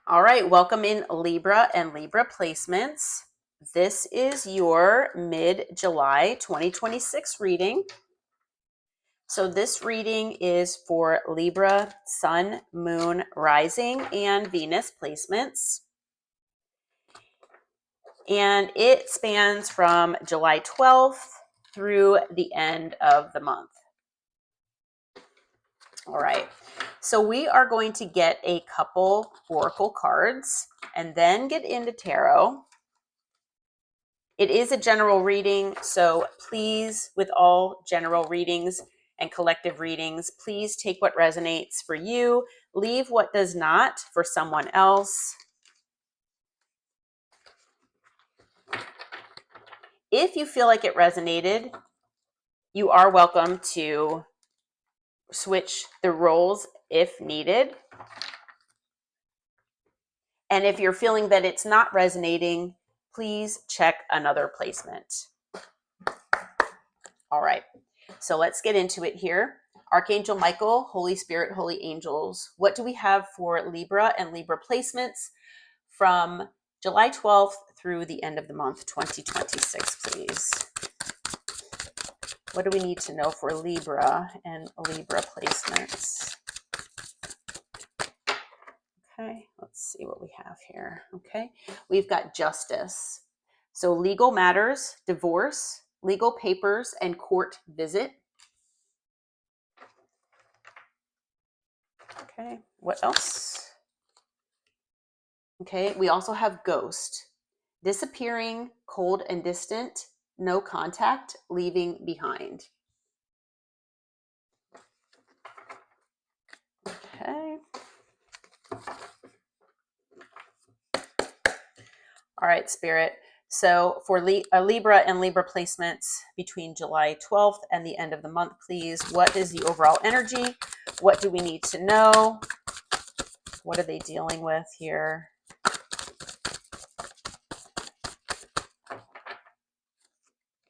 All right, welcome in Libra and Libra placements. This is your mid-July 2026 reading. So this reading is for Libra, Sun, Moon, Rising, and Venus placements. And it spans from July 12th through the end of the month. All right, so we are going to get a couple oracle cards and then get into tarot. It is a general reading, so please, with all general readings and collective readings, please take what resonates for you, leave what does not for someone else. If you feel like it resonated, you are welcome to switch the roles if needed. And if you're feeling that it's not resonating, please check another placement. All right, so let's get into it here. Archangel Michael, Holy Spirit, Holy Angels, what do we have for Libra and Libra placements from July 12th through the end of the month, 2026, please? What do we need to know for Libra and Libra placements? Okay, let's see what we have here. Okay, we've got justice. So legal matters, divorce, legal papers, and court visit. Okay, what else? Okay, we also have ghost, disappearing, cold and distant, no contact, leaving behind. Okay. All right, Spirit. So for Libra and Libra placements between July 12th and the end of the month, please, what is the overall energy? What do we need to know? What are they dealing with here?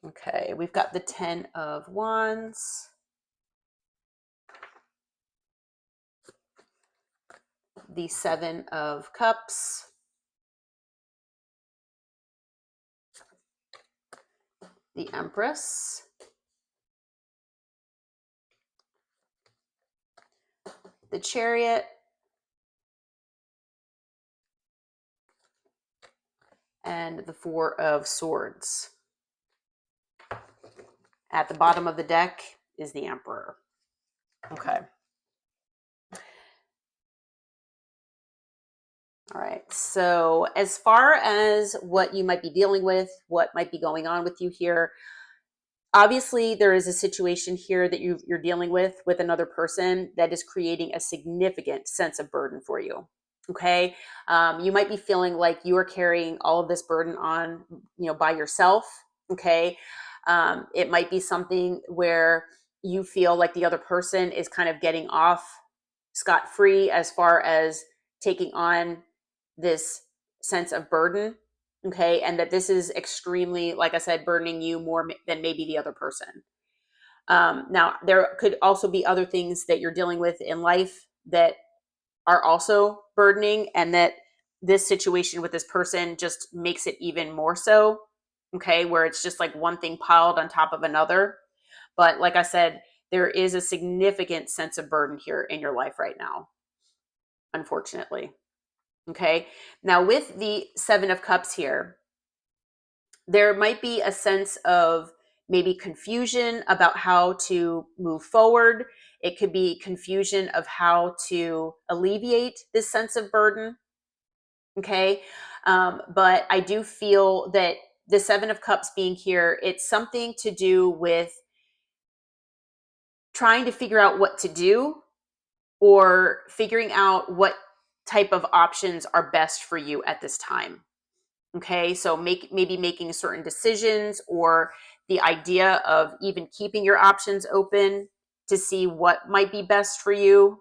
Okay, we've got the 10 of Wands, the 7 of Cups, the Empress, the Chariot, and the 4 of Swords. At the bottom of the deck is the Emperor. Okay. All right. So as far as what you might be dealing with, what might be going on with you here, obviously there is a situation here that you're dealing with another person that is creating a significant sense of burden for you. Okay. You might be feeling like you are carrying all of this burden on, by yourself. Okay. It might be something where you feel like the other person is kind of getting off scot-free as far as taking on this sense of burden, okay, and that this is extremely, like I said, burdening you more than maybe the other person. Now, there could also be other things that you're dealing with in life that are also burdening, and that this situation with this person just makes it even more so, okay, where it's just like one thing piled on top of another. But like I said, there is a significant sense of burden here in your life right now, unfortunately. Okay. Now, with the 7 of Cups here, there might be a sense of maybe confusion about how to move forward. It could be confusion of how to alleviate this sense of burden. Okay. But I do feel that the 7 of Cups being here, it's something to do with trying to figure out what to do, or figuring out what type of options are best for you at this time. Okay, so maybe making certain decisions, or the idea of even keeping your options open to see what might be best for you.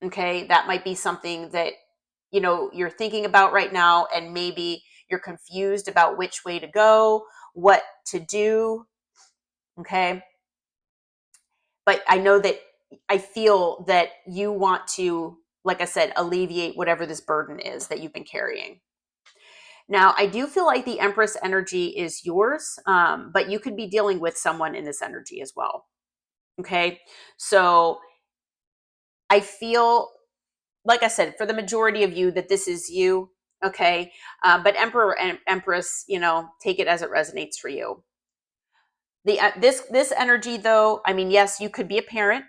Okay, that might be something that you're thinking about right now, and maybe you're confused about which way to go, what to do. Okay, but I know that I feel that you want to like I said, alleviate whatever this burden is that you've been carrying. Now, I do feel like the Empress energy is yours, but you could be dealing with someone in this energy as well. Okay. So I feel, like I said, for the majority of you, that this is you. Okay. But Emperor and Empress, take it as it resonates for you. This energy, though, I mean, yes, you could be a parent.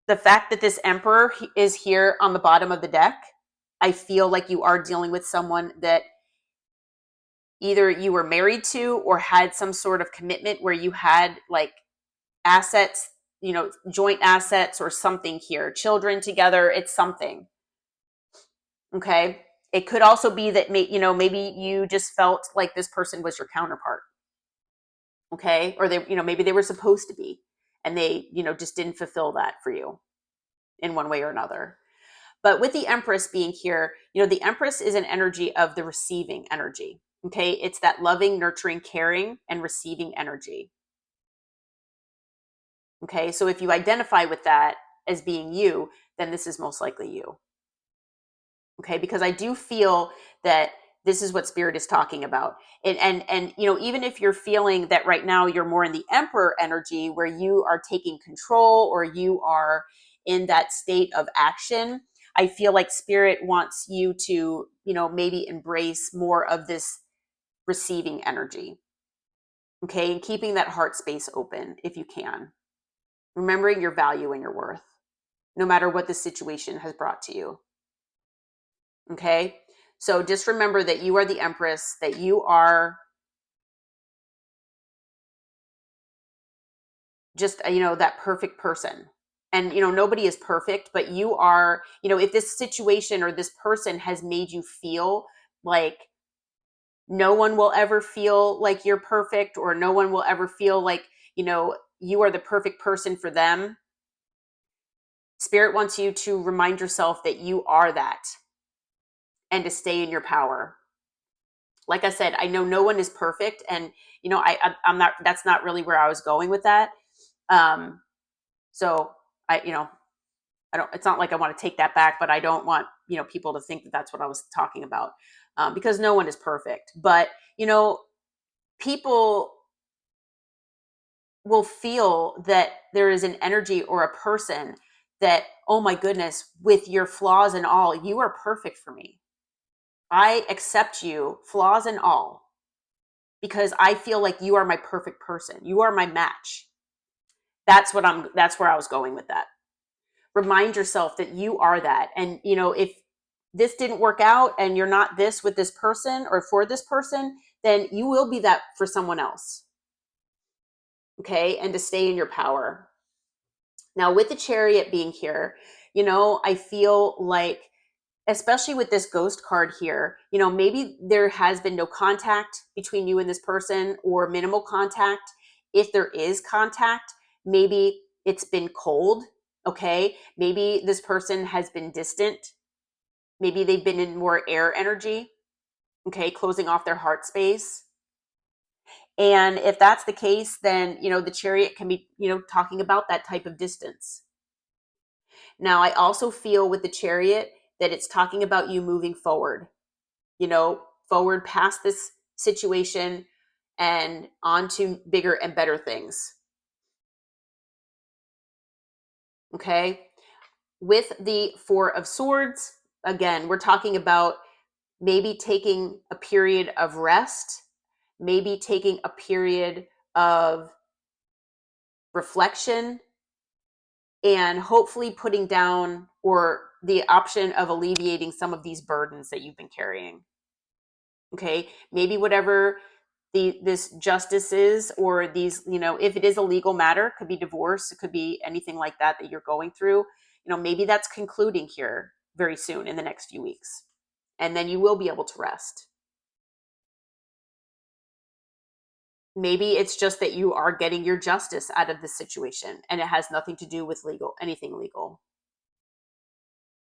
The fact that this Emperor is here on the bottom of the deck, I feel like you are dealing with someone that either you were married to or had some sort of commitment where you had like assets, joint assets or something here, children together, it's something. Okay. It could also be that, maybe you just felt like this person was your counterpart. Okay. Or maybe they were supposed to be, and they, just didn't fulfill that for you in one way or another. But with the Empress being here, the Empress is an energy of the receiving energy. Okay. It's that loving, nurturing, caring, and receiving energy. Okay. So if you identify with that as being you, then this is most likely you. Okay. Because I do feel that this is what Spirit is talking about. And even if you're feeling that right now you're more in the Emperor energy where you are taking control or you are in that state of action, I feel like Spirit wants you to, maybe embrace more of this receiving energy. Okay. And keeping that heart space open if you can. Remembering your value and your worth, no matter what the situation has brought to you. Okay. So just remember that you are the Empress, that you are just, that perfect person. And, nobody is perfect, but you are, if this situation or this person has made you feel like no one will ever feel like you're perfect, or no one will ever feel like, you are the perfect person for them, Spirit wants you to remind yourself that you are that and to stay in your power. Like I said, I know no one is perfect, and I'm not. That's not really where I was going with that. So I don't. It's not like I want to take that back, but I don't want people to think that that's what I was talking about, because no one is perfect. But people will feel that there is an energy or a person that, oh my goodness, with your flaws and all, you are perfect for me. I accept you, flaws and all, because I feel like you are my perfect person. You are my match. That's where I was going with that. Remind yourself that you are that. And, if this didn't work out and you're not this with this person or for this person, then you will be that for someone else. Okay. And to stay in your power. Now, with the Chariot being here, I feel like, especially with this Ghost card here, maybe there has been no contact between you and this person, or minimal contact. If there is contact, maybe it's been cold. Okay. Maybe this person has been distant. Maybe they've been in more air energy. Okay. Closing off their heart space. And if that's the case, then, the Chariot can be, talking about that type of distance. Now, I also feel with the Chariot that it's talking about you moving forward, forward past this situation and on to bigger and better things. Okay. With the Four of Swords, again, we're talking about maybe taking a period of rest, maybe taking a period of reflection, and hopefully putting down, or the option of alleviating some of these burdens that you've been carrying. Okay. Maybe whatever this justice is, or these, if it is a legal matter, could be divorce, it could be anything like that you're going through, maybe that's concluding here very soon in the next few weeks. And then you will be able to rest. Maybe it's just that you are getting your justice out of this situation, and it has nothing to do with anything legal.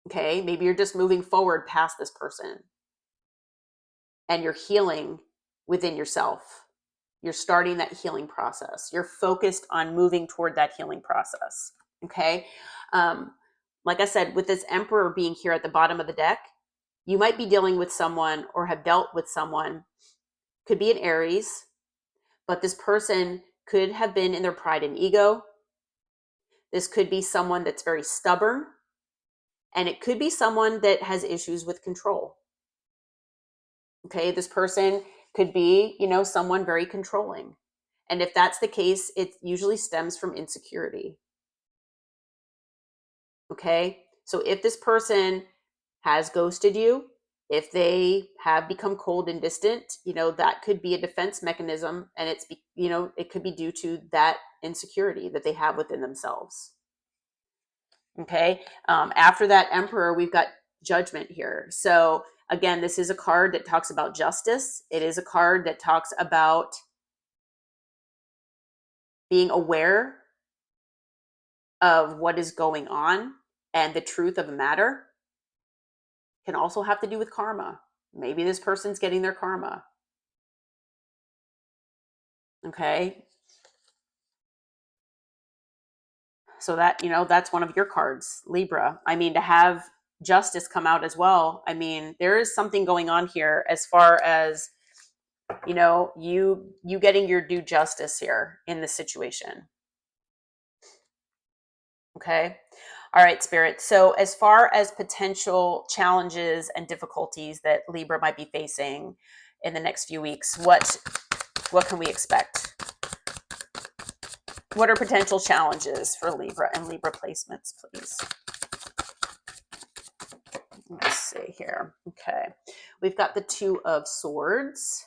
Okay. Maybe you're just moving forward past this person and you're healing within yourself. You're starting that healing process. You're focused on moving toward that healing process. Okay. like I said, with this Emperor being here at the bottom of the deck, you might be dealing with someone or have dealt with someone, could be an Aries, but this person could have been in their pride and ego. This could be someone that's very stubborn, and it could be someone that has issues with control. Okay, this person could be, someone very controlling. And if that's the case, it usually stems from insecurity. Okay, so if this person has ghosted you, if they have become cold and distant, that could be a defense mechanism, and it could be due to that insecurity that they have within themselves. Okay, after that Emperor, we've got Judgment here. So again, this is a card that talks about justice. It is a card that talks about being aware of what is going on and the truth of a matter. Can also have to do with karma. Maybe this person's getting their karma. Okay. So that's one of your cards, Libra. I mean, to have justice come out as well. I mean, there is something going on here as far as, you getting your due justice here in this situation. Okay. All right, Spirit. So as far as potential challenges and difficulties that Libra might be facing in the next few weeks, what can we expect? What are potential challenges for Libra and Libra placements, please? Let's see here. Okay. We've got the Two of Swords,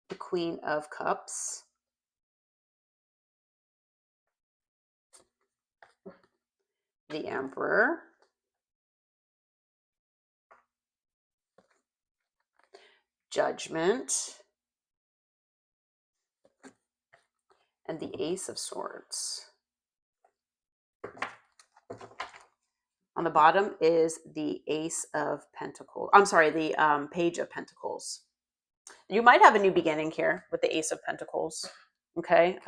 the Queen of Cups, the Emperor, Judgment, and the Ace of Swords. On the bottom is the Ace of Pentacles. I'm sorry, the Page of Pentacles. You might have a new beginning here with the Ace of Pentacles. Okay,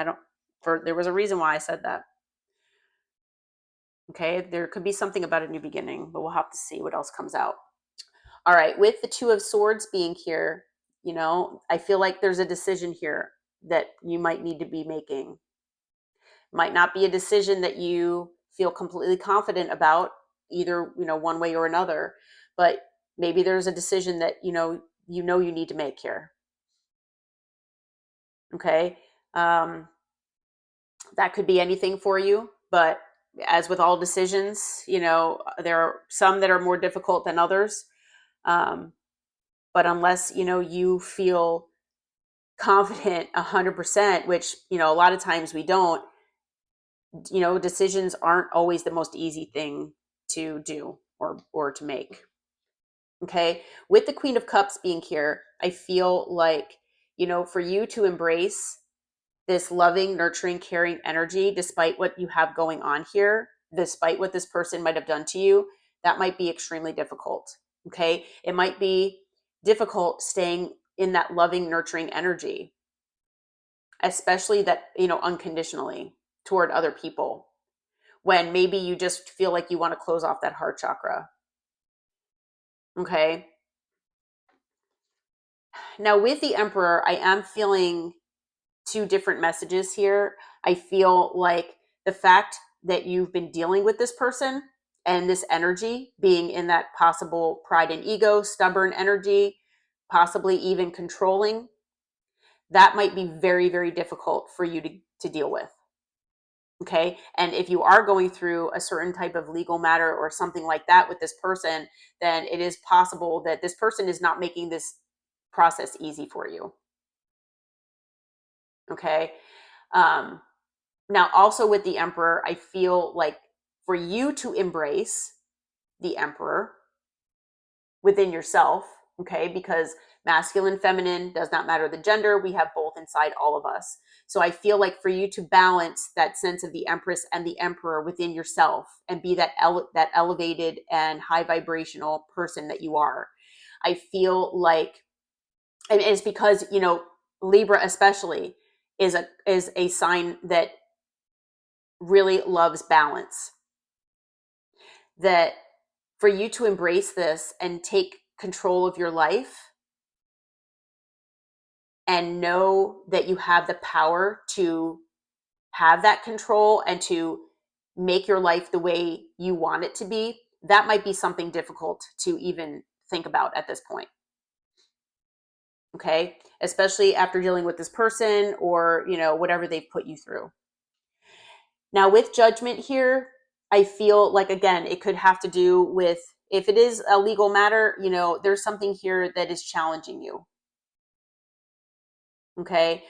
there was a reason why I said that. Okay, there could be something about a new beginning, but we'll have to see what else comes out. All right, with the Two of Swords being here, I feel like there's a decision here that you might need to be making. Might not be a decision that you feel completely confident about, either, one way or another, but maybe there's a decision that, you need to make here. Okay. That could be anything for you, but as with all decisions, there are some that are more difficult than others. But unless, you feel confident 100%, which, a lot of times we don't, decisions aren't always the most easy thing to do or to make. Okay. With the Queen of Cups being here, I feel like, for you to embrace this loving, nurturing, caring energy, despite what you have going on here, despite what this person might have done to you, that might be extremely difficult. Okay. It might be difficult staying in that loving, nurturing energy, especially that, unconditionally toward other people, when maybe you just feel like you want to close off that heart chakra. Okay. Now with the Emperor, I am feeling two different messages here. I feel like the fact that you've been dealing with this person and this energy being in that possible pride and ego, stubborn energy, possibly even controlling, that might be very, very difficult for you to deal with. Okay. And if you are going through a certain type of legal matter or something like that with this person, then it is possible that this person is not making this process easy for you. Okay. Now, also with the Emperor, I feel like for you to embrace the Emperor within yourself, okay, because masculine, feminine, does not matter the gender. We have both inside all of us. So I feel like for you to balance that sense of the Empress and the Emperor within yourself and be that elevated and high vibrational person that you are, I feel like, and it's because, you know, Libra especially is a sign that really loves balance. That for you to embrace this and take control of your life and know that you have the power to have that control and to make your life the way you want it to be, that might be something difficult to even think about at this point. Okay, especially after dealing with this person or, whatever they've put you through. Now, with Judgment here, I feel like, again, it could have to do with, if it is a legal matter, there's something here that is challenging you. Okay.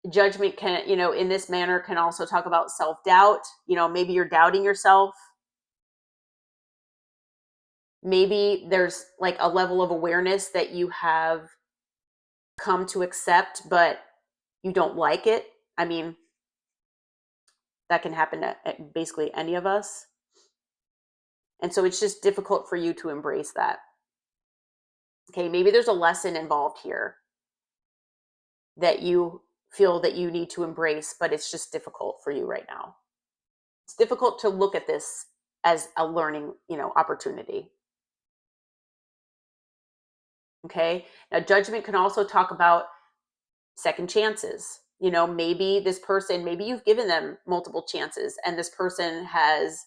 Judgment can, in this manner, can also talk about self-doubt. Maybe you're doubting yourself. Maybe there's like a level of awareness that you have come to accept, but you don't like it. I mean, that can happen to basically any of us. And so it's just difficult for you to embrace that. Okay, maybe there's a lesson involved here that you feel that you need to embrace, but it's just difficult for you right now. It's difficult to look at this as a learning, opportunity. Okay, now Judgment can also talk about second chances. Maybe this person, maybe you've given them multiple chances and this person has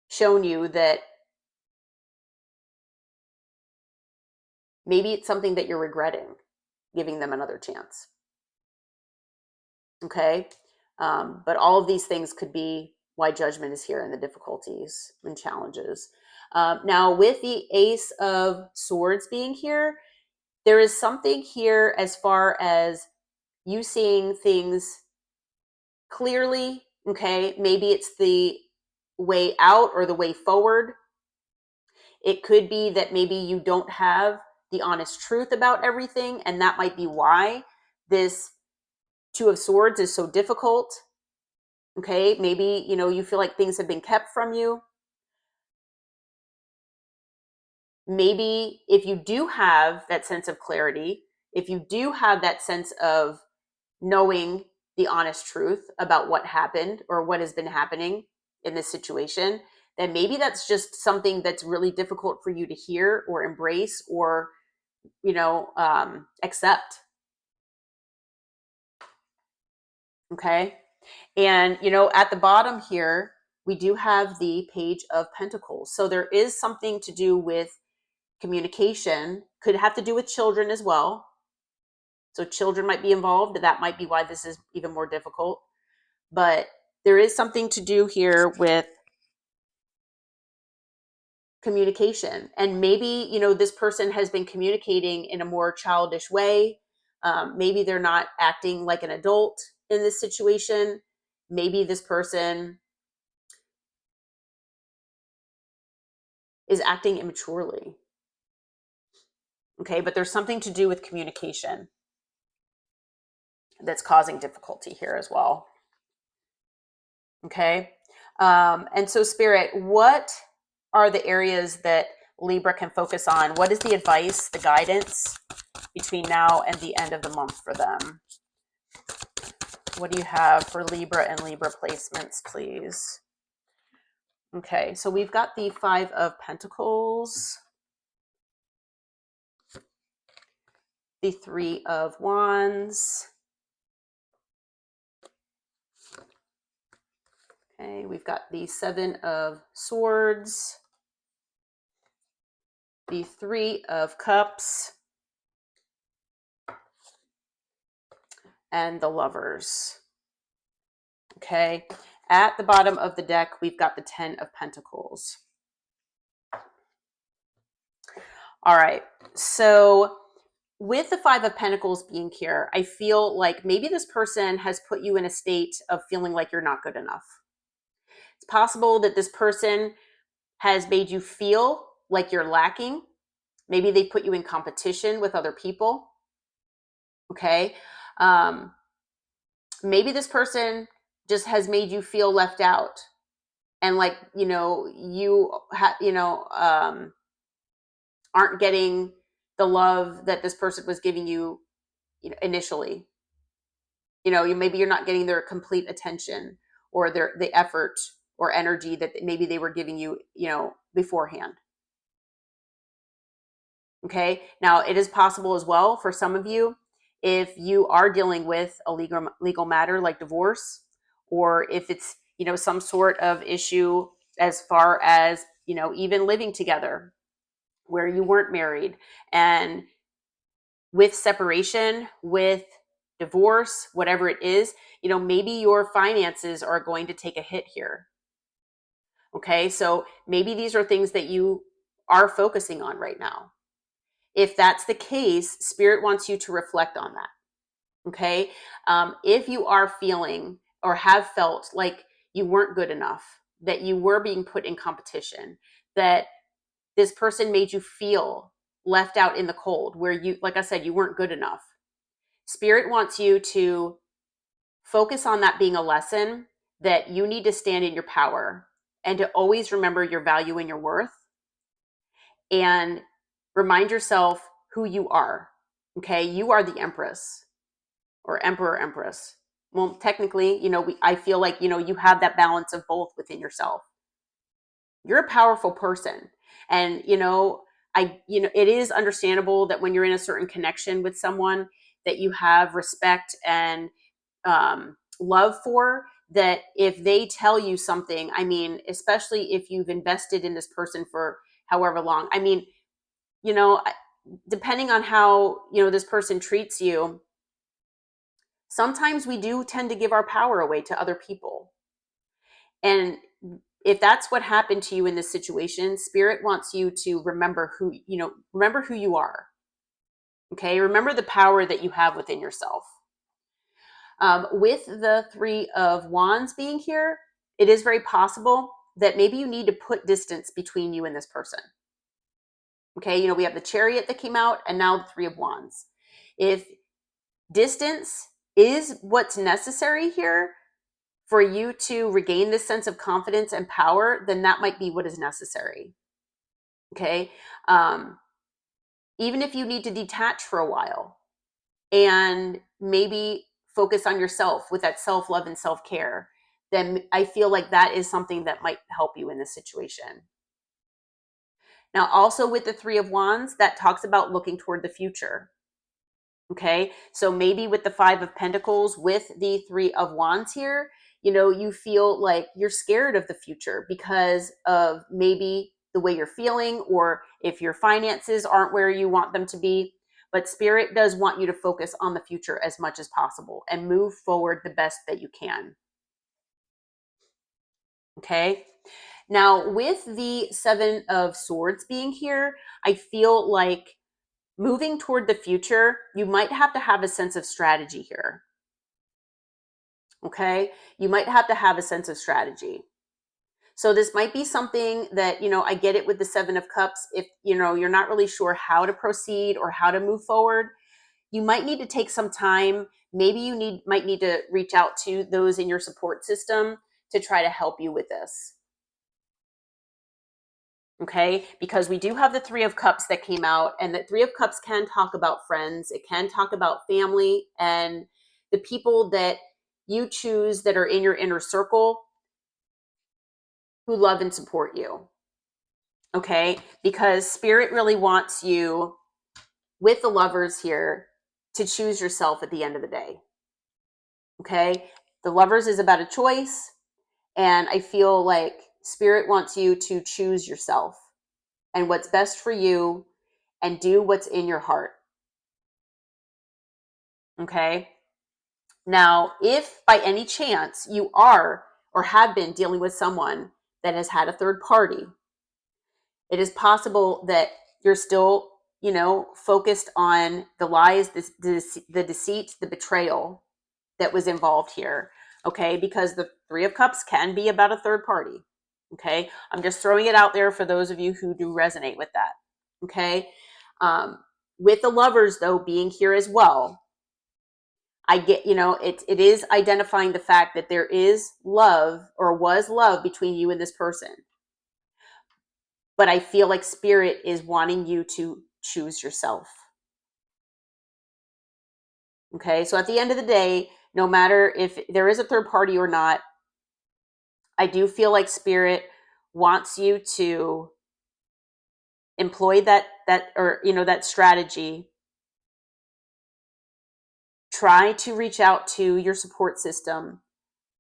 shown you that maybe it's something that you're regretting giving them another chance. Okay. But all of these things could be why Judgment is here and the difficulties and challenges. Now, with the Ace of Swords being here, there is something here as far as you seeing things clearly. Okay. Maybe it's the way out or the way forward. It could be that maybe you don't have the honest truth about everything, and that might be why this Two of Swords is so difficult. Okay, maybe, you feel like things have been kept from you. Maybe if you do have that sense of clarity, if you do have that sense of knowing the honest truth about what happened or what has been happening in this situation, then maybe that's just something that's really difficult for you to hear or embrace or, accept. Okay. And, at the bottom here, we do have the Page of Pentacles. So there is something to do with communication, could have to do with children as well. So children might be involved. That might be why this is even more difficult. But there is something to do here with communication. And maybe, this person has been communicating in a more childish way. Maybe they're not acting like an adult in this situation. Maybe this person is acting immaturely. Okay, but there's something to do with communication that's causing difficulty here as well. Okay, and so Spirit, what are the areas that Libra can focus on? What is the advice, the guidance between now and the end of the month for them? What do you have for Libra and Libra placements, please? Okay, so we've got the Five of Pentacles, the Three of Wands. Okay, we've got the Seven of Swords, the Three of Cups, and the Lovers. Okay, at the bottom of the deck, we've got the Ten of Pentacles. All right, so with the Five of Pentacles being here, I feel like maybe this person has put you in a state of feeling like you're not good enough. It's possible that this person has made you feel like you're lacking. Maybe they put you in competition with other people. Okay. Maybe this person just has made you feel left out and like, aren't getting the love that this person was giving you, initially. maybe you're not getting their complete attention or the effort or energy that maybe they were giving you, beforehand. Okay. Now it is possible as well for some of you, if you are dealing with a legal matter like divorce, or if it's, some sort of issue as far as, even living together where you weren't married, and with separation, with divorce, whatever it is, maybe your finances are going to take a hit here. Okay. So maybe these are things that you are focusing on right now. If that's the case, Spirit wants you to reflect on that. Okay. If you are feeling or have felt like you weren't good enough, that you were being put in competition, that this person made you feel left out in the cold, where you, like I said, you weren't good enough. Spirit wants you to focus on that being a lesson, that you need to stand in your power and to always remember your value and your worth, and remind yourself who you are. Okay. You are the Empress or Emperor, Empress. Well, technically, I feel like, you have that balance of both within yourself. You're a powerful person. And, it is understandable that when you're in a certain connection with someone that you have respect and love for, that if they tell you something, especially if you've invested in this person for however long, depending on how, this person treats you, sometimes we do tend to give our power away to other people. And if that's what happened to you in this situation, Spirit wants you to remember who you are. Okay. Remember the power that you have within yourself. With the Three of Wands being here, it is very possible that maybe you need to put distance between you and this person. Okay. We have the Chariot that came out, and now the Three of Wands. If distance is what's necessary here for you to regain this sense of confidence and power, then that might be what is necessary. Okay. Even if you need to detach for a while and maybe focus on yourself with that self-love and self-care, then I feel like that is something that might help you in this situation. Now, also with the Three of Wands, that talks about looking toward the future. Okay. So maybe with the Five of Pentacles, with the Three of Wands here, you feel like you're scared of the future because of maybe the way you're feeling, or if your finances aren't where you want them to be. But Spirit does want you to focus on the future as much as possible and move forward the best that you can. Okay. Now, with the Seven of Swords being here, I feel like moving toward the future, you might have to have a sense of strategy here. Okay. You might have to have a sense of strategy. So this might be something that, I get it with the Seven of Cups. If, you're not really sure how to proceed or how to move forward, you might need to take some time. Maybe you might need to reach out to those in your support system to try to help you with this. Okay, because we do have the Three of Cups that came out, and the Three of Cups can talk about friends. It can talk about family and the people that you choose that are in your inner circle who love and support you. Okay, because Spirit really wants you, with the Lovers here, to choose yourself at the end of the day. Okay, the Lovers is about a choice, and I feel like Spirit wants you to choose yourself and what's best for you, and do what's in your heart. Okay. Now, if by any chance you are or have been dealing with someone that has had a third party, it is possible that you're still, focused on the lies, the deceit, the betrayal that was involved here. Okay. Because the Three of Cups can be about a third party. Okay. I'm just throwing it out there for those of you who do resonate with that. Okay. With the Lovers, though, being here as well, I get, it is identifying the fact that there is love, or was love, between you and this person. But I feel like Spirit is wanting you to choose yourself. Okay. So at the end of the day, No matter if there is a third party or not, I do feel like Spirit wants you to employ that strategy. Try to reach out to your support system.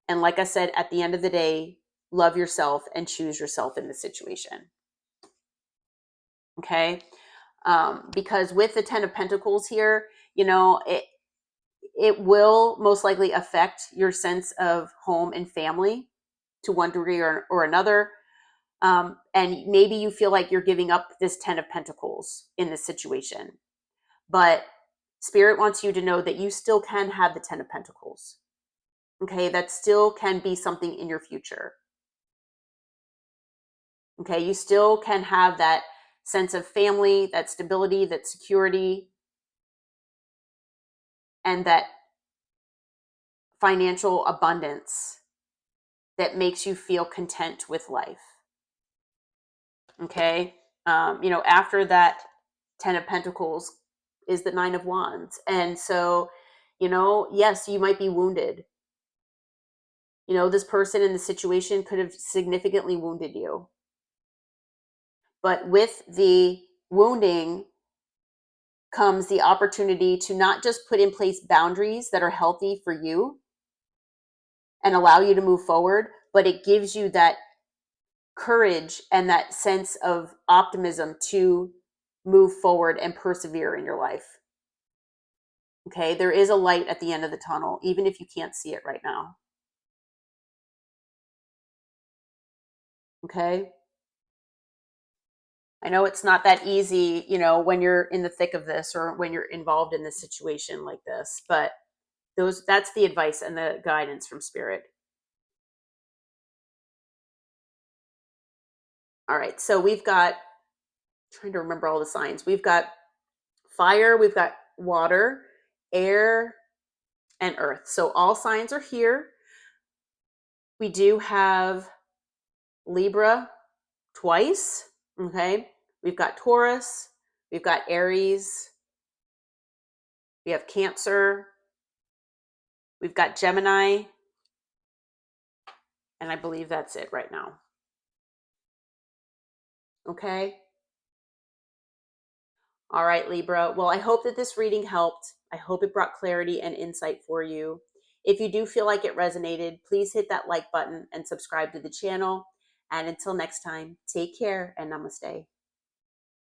And like I said, at the end of the day, love yourself and choose yourself in the situation. Okay. Because with the 10 of Pentacles here, it will most likely affect your sense of home and family to one degree or another. And maybe you feel like you're giving up this 10 of Pentacles in this situation. But Spirit wants you to know that you still can have the 10 of Pentacles. Okay, that still can be something in your future. Okay, you still can have that sense of family, that stability, that security, and that financial abundance that makes you feel content with life. Okay, after that 10 of Pentacles is the 9 of Wands. And so, yes, you might be wounded. This person in the situation could have significantly wounded you. But with the wounding comes the opportunity to not just put in place boundaries that are healthy for you and allow you to move forward, but it gives you that courage and that sense of optimism to move forward and persevere in your life. Okay, there is a light at the end of the tunnel, even if you can't see it right now. Okay. I know it's not that easy, when you're in the thick of this or when you're involved in this situation like this, but that's the advice and the guidance from Spirit. All right. So we've got, trying to remember all the signs. We've got fire, we've got water, air, and earth. So all signs are here. We do have Libra twice. Okay. We've got Taurus, we've got Aries, we have Cancer, we've got Gemini, and I believe that's it right now. Okay. All right, Libra. Well, I hope that this reading helped. I hope it brought clarity and insight for you. If you do feel like it resonated, please hit that like button and subscribe to the channel. And until next time, take care and namaste.